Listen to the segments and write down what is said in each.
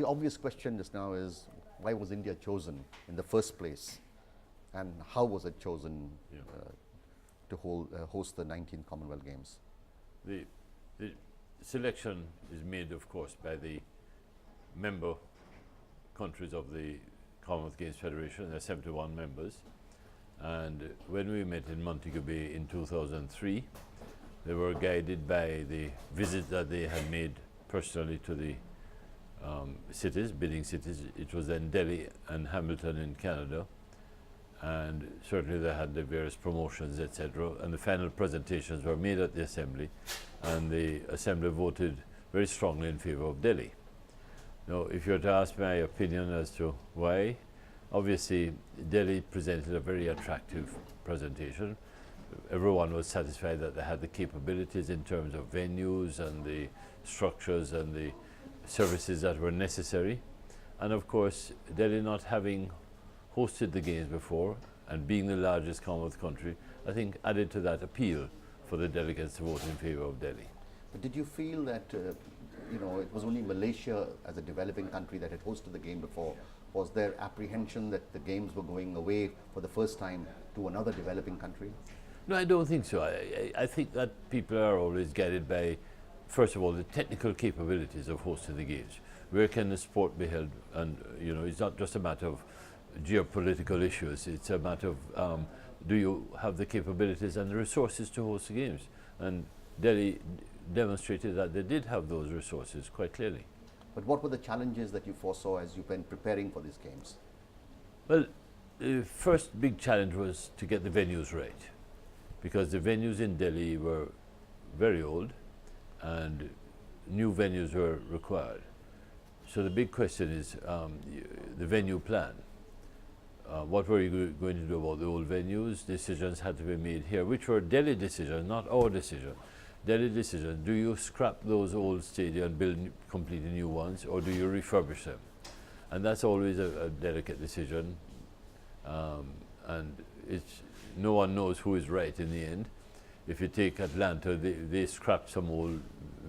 The obvious question just now is, why was India chosen in the first place, and how was it chosen to host the 19th Commonwealth Games? The selection is made, of course, by the member countries of the Commonwealth Games Federation. There are 71 members, and when we met in Montego Bay in 2003, they were guided by the visit that they had made personally to the cities, bidding cities. It was then Delhi and Hamilton in Canada, and certainly they had the various promotions, etc. And the final presentations were made at the Assembly, and the Assembly voted very strongly in favor of Delhi. Now, if you were to ask my opinion as to why, obviously Delhi presented a very attractive presentation. Everyone was satisfied that they had the capabilities in terms of venues and the structures and the services that were necessary. And of course, Delhi not having hosted the Games before and being the largest Commonwealth country, I think added to that appeal for the delegates to vote in favor of Delhi. But did you feel that it was only Malaysia as a developing country that had hosted the game before? Was there apprehension that the Games were going away for the first time to another developing country? No, I don't think so. I think that people are always guided by, first of all, the technical capabilities of hosting the Games. Where can the sport be held? And it's not just a matter of geopolitical issues. It's a matter of do you have the capabilities and the resources to host the Games? And Delhi demonstrated that they did have those resources quite clearly. But what were the challenges that you foresaw as you've been preparing for these Games? Well, the first big challenge was to get the venues right, because the venues in Delhi were very old and new venues were required. So the big question is the venue plan. What were you going to do about the old venues? Decisions had to be made here, which were Delhi decisions, not our decision. Delhi decision, do you scrap those old stadiums and build completely new ones, or do you refurbish them? And that's always a delicate decision, and no one knows who is right in the end. If you take Atlanta, they scrapped some old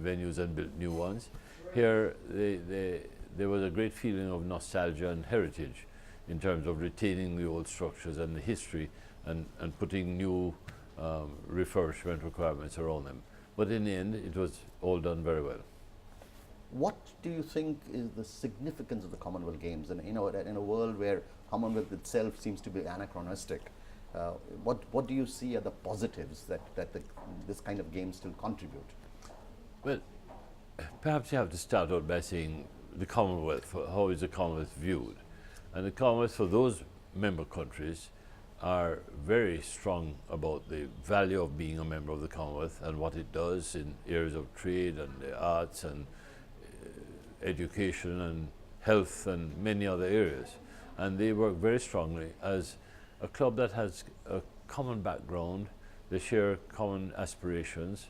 venues and built new ones. Here, there was a great feeling of nostalgia and heritage in terms of retaining the old structures and the history and putting new refurbishment requirements around them. But in the end, it was all done very well. What do you think is the significance of the Commonwealth Games? And in a world where Commonwealth itself seems to be anachronistic, what do you see are the positives that this kind of games still contribute? Well, perhaps you have to start out by saying the Commonwealth. How is the Commonwealth viewed? And the Commonwealth, for those member countries, are very strong about the value of being a member of the Commonwealth and what it does in areas of trade and the arts and education and health and many other areas. And they work very strongly as a club that has a common background. They share common aspirations,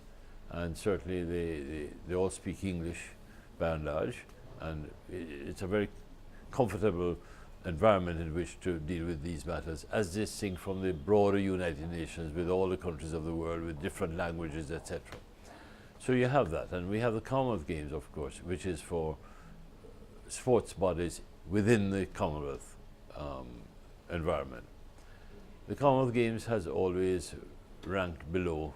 and certainly they all speak English by and large, and it's a very comfortable environment in which to deal with these matters, as distinct from the broader United Nations with all the countries of the world with different languages, etc. So you have that, and we have the Commonwealth Games, of course, which is for sports bodies within the Commonwealth environment. The Commonwealth Games has always ranked below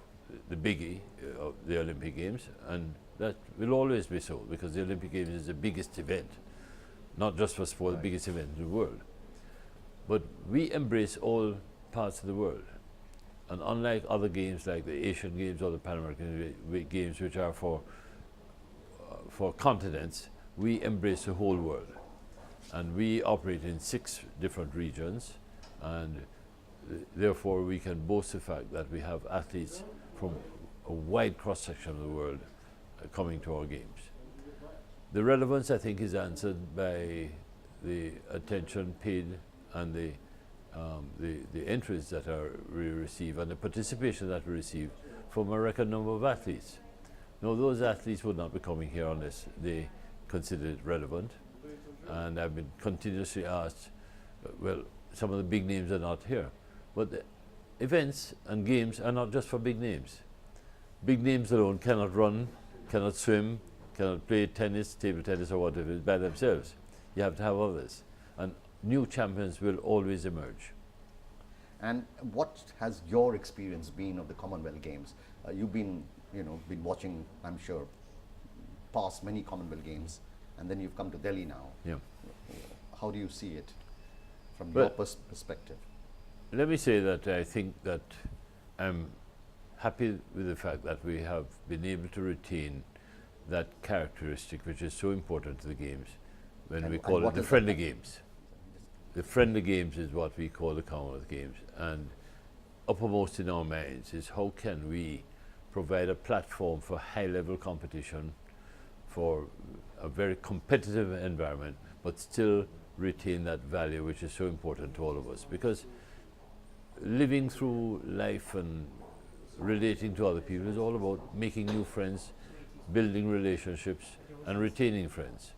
the biggie of the Olympic Games, and that will always be so, because the Olympic Games is the biggest event, not just for sport, the biggest event in the world. But we embrace all parts of the world. And unlike other games like the Asian Games or the Pan American Games, which are for continents, we embrace the whole world. And we operate in 6 different regions, and therefore we can boast the fact that we have athletes from a wide cross-section of the world coming to our games. The relevance, I think, is answered by the attention paid and the entries that we receive and the participation that we receive from a record number of athletes. Now, those athletes would not be coming here unless they consider it relevant. And I've been continuously asked, well, some of the big names are not here. But the events and games are not just for big names. Big names alone cannot run, cannot swim, cannot play tennis, table tennis or whatever by themselves. You have to have others. And new champions will always emerge. And what has your experience been of the Commonwealth Games? You've been watching, I'm sure, past many Commonwealth Games, and then you've come to Delhi now. Yeah. How do you see it from Well, your perspective? Let me say that I think that I'm happy with the fact that we have been able to retain that characteristic which is so important to the games when we call it the friendly games. The friendly games is what we call the Commonwealth Games, and uppermost in our minds is how can we provide a platform for high-level competition, for a very competitive environment, but still retain that value which is so important to all of us. Because living through life and relating to other people is all about making new friends, building relationships, and retaining friends.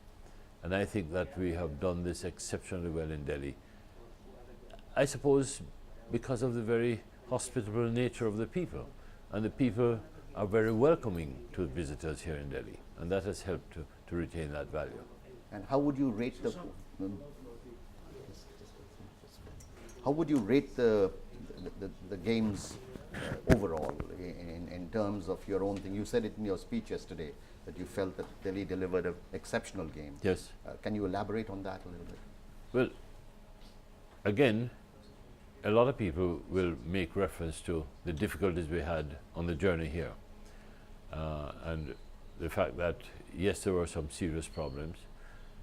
And I think that we have done this exceptionally well in Delhi. I suppose because of the very hospitable nature of the people. And the people are very welcoming to visitors here in Delhi. And that has helped to retain that value. And how would you rate the games overall in terms of your own thing? You said it in your speech yesterday that you felt that Delhi delivered an exceptional game. Yes. Can you elaborate on that a little bit? Well, again, a lot of people will make reference to the difficulties we had on the journey here. And the fact that, yes, there were some serious problems,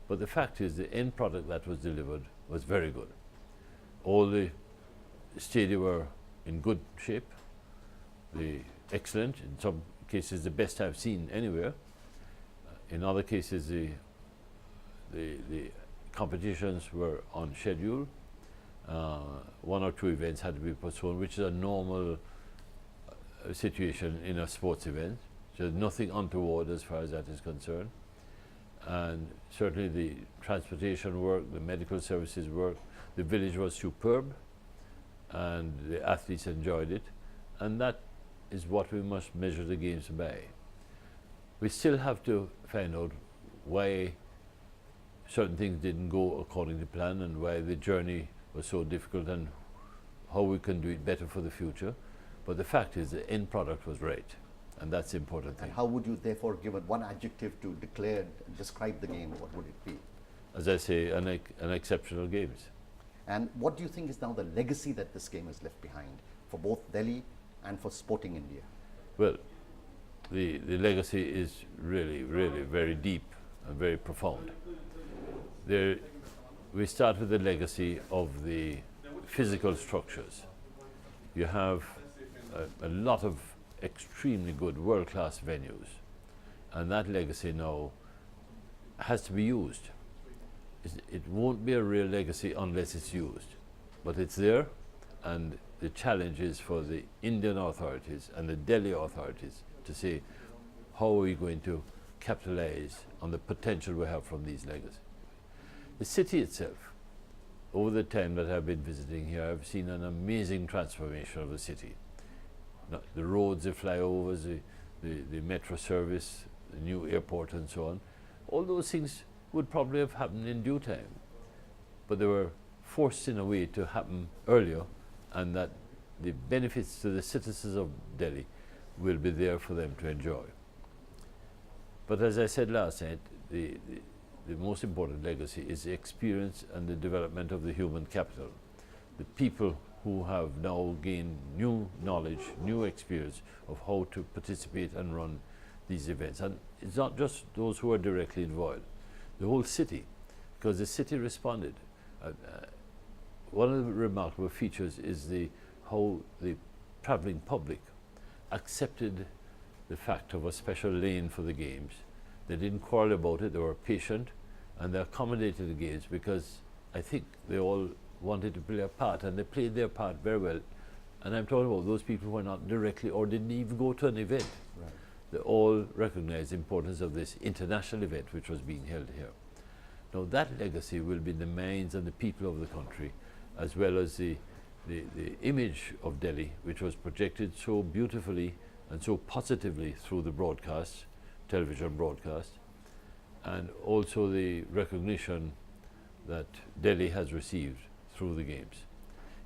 but the fact is the end product that was delivered was very good. All the stadia were in good shape, excellent, in some cases the best I've seen anywhere. In other cases the competitions were on schedule. One or two events had to be postponed, which is a normal situation in a sports event. So nothing untoward as far as that is concerned. And certainly the transportation work, the medical services work, the village was superb, and the athletes enjoyed it. And that is what we must measure the games by. We still have to find out why certain things didn't go according to plan and why the journey was so difficult and how we can do it better for the future. But the fact is the end product was right, and that's the important thing. And how would you therefore give it one adjective to describe the game? What would it be? As I say, an exceptional games. And what do you think is now the legacy that this game has left behind for both Delhi and for sporting India? Well, the legacy is really, really very deep and very profound. We start with the legacy of the physical structures. You have a lot of extremely good world-class venues, and that legacy now has to be used. It won't be a real legacy unless it's used, but it's there, and the challenge is for the Indian authorities and the Delhi authorities to say, how are we going to capitalize on the potential we have from these legacies? The city itself, over the time that I've been visiting here, I've seen an amazing transformation of the city. The roads, the flyovers, the metro service, the new airport and so on, all those things would probably have happened in due time. But they were forced in a way to happen earlier, and that the benefits to the citizens of Delhi will be there for them to enjoy. But as I said last night, the most important legacy is the experience and the development of the human capital. The people who have now gained new knowledge, new experience of how to participate and run these events. And it's not just those who are directly involved, the whole city, because the city responded. One of the remarkable features is how the traveling public accepted the fact of a special lane for the games. They didn't quarrel about it, they were patient, and they accommodated the games because I think they all wanted to play a part, and they played their part very well. And I'm talking about those people who were not directly or didn't even go to an event. Right. They all recognized the importance of this international event which was being held here. Now that legacy will be in the minds and the people of the country, as well as the image of Delhi, which was projected so beautifully and so positively through the broadcast, television broadcast, and also the recognition that Delhi has received through the Games.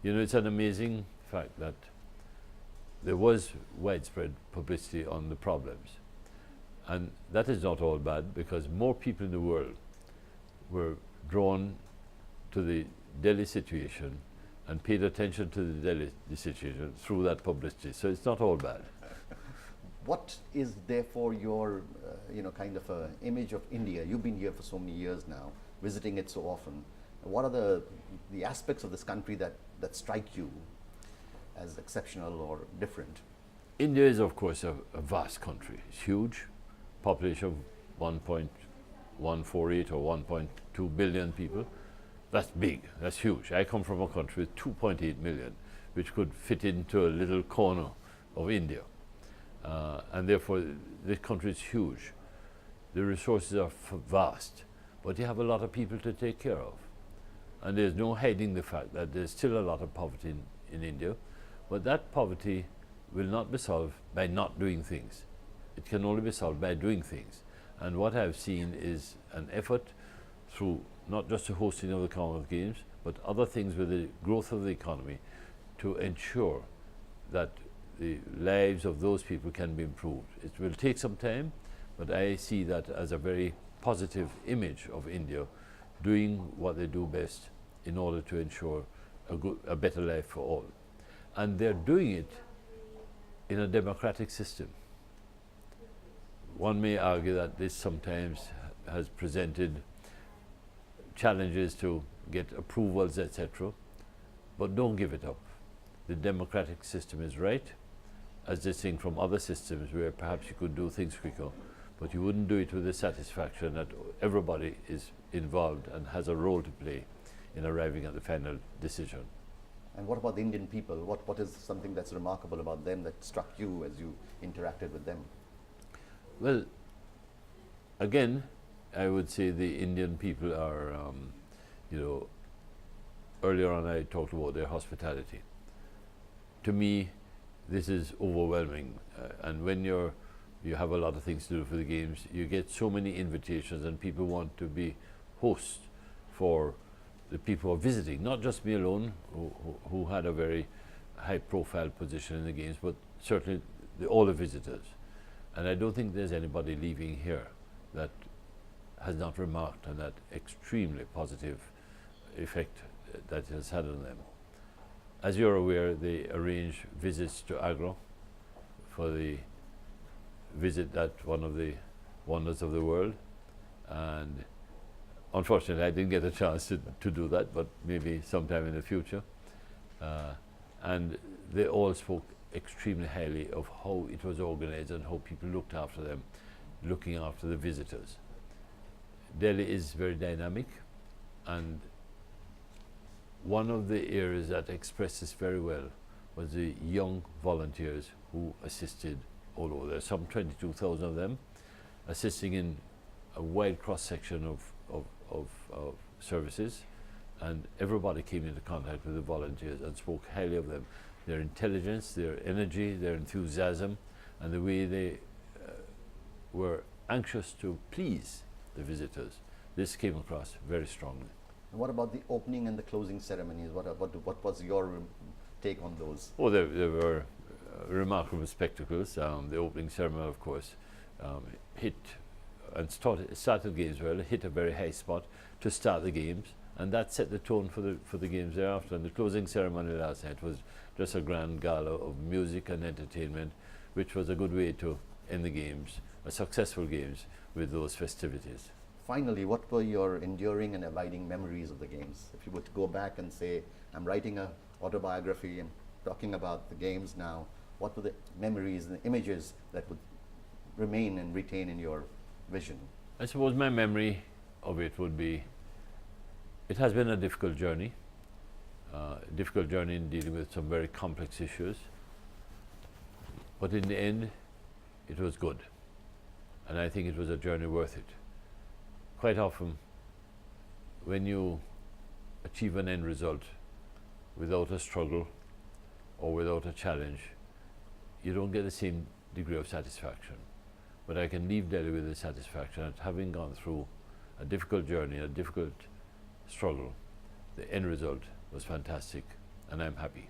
You know, it's an amazing fact that there was widespread publicity on the problems. And that is not all bad, because more people in the world were drawn to the Delhi situation and paid attention to the Delhi situation through that publicity. So it's not all bad. What is therefore your, kind of a image of India? You've been here for so many years now, visiting it so often. What are the aspects of this country that strike you as exceptional or different? India is, of course, a vast country. It's huge, population of 1.148 or 1.2 billion people. That's big, that's huge. I come from a country with 2.8 million, which could fit into a little corner of India. And therefore, this country is huge. The resources are vast, but you have a lot of people to take care of. And there's no hiding the fact that there's still a lot of poverty in India, but that poverty will not be solved by not doing things. It can only be solved by doing things. And what I've seen is an effort through not just the hosting of the Commonwealth Games, but other things with the growth of the economy to ensure that the lives of those people can be improved. It will take some time, but I see that as a very positive image of India doing what they do best in order to ensure a better life for all. And they're doing it in a democratic system. One may argue that this sometimes has presented challenges to get approvals, etc., but don't give it up. The democratic system is right, as distinct from other systems where perhaps you could do things quicker, but you wouldn't do it with the satisfaction that everybody is involved and has a role to play in arriving at the final decision. And what about the Indian people? What is something that's remarkable about them that struck you as you interacted with them? Well, again, I would say the Indian people are, earlier on I talked about their hospitality. To me, this is overwhelming. And when you have a lot of things to do for the Games, you get so many invitations and people want to be hosts for the people who are visiting, not just me alone, who had a very high profile position in the Games, but certainly all the visitors. And I don't think there's anybody leaving here that has not remarked on that extremely positive effect that it has had on them. As you're aware, they arrange visits to Agra for the visit that one of the wonders of the world. And unfortunately, I didn't get a chance to do that, but maybe sometime in the future. And they all spoke extremely highly of how it was organized and how people looked after them, looking after the visitors. Delhi is very dynamic, and one of the areas that expressed this very well was the young volunteers who assisted all over. There's some 22,000 of them assisting in a wide cross-section of services, and everybody came into contact with the volunteers and spoke highly of them. Their intelligence, their energy, their enthusiasm, and the way they were anxious to please the visitors. This came across very strongly. And what about the opening and the closing ceremonies? What was your take on those? Oh, there were remarkable spectacles. The opening ceremony, of course, hit and started Games well, hit a very high spot to start the Games, and that set the tone for the Games thereafter. And the closing ceremony last night was just a grand gala of music and entertainment, which was a good way to end the Games, a successful Games, with those festivities. Finally, what were your enduring and abiding memories of the Games? If you were to go back and say, I'm writing an autobiography and talking about the Games now, what were the memories and the images that would remain and retain in your vision? I suppose my memory of it would be, it has been a difficult journey in dealing with some very complex issues, but in the end, it was good, and I think it was a journey worth it. Quite often, when you achieve an end result without a struggle or without a challenge, you don't get the same degree of satisfaction. but I can leave Delhi with the satisfaction that having gone through a difficult journey, a difficult struggle, the end result was fantastic, and I'm happy.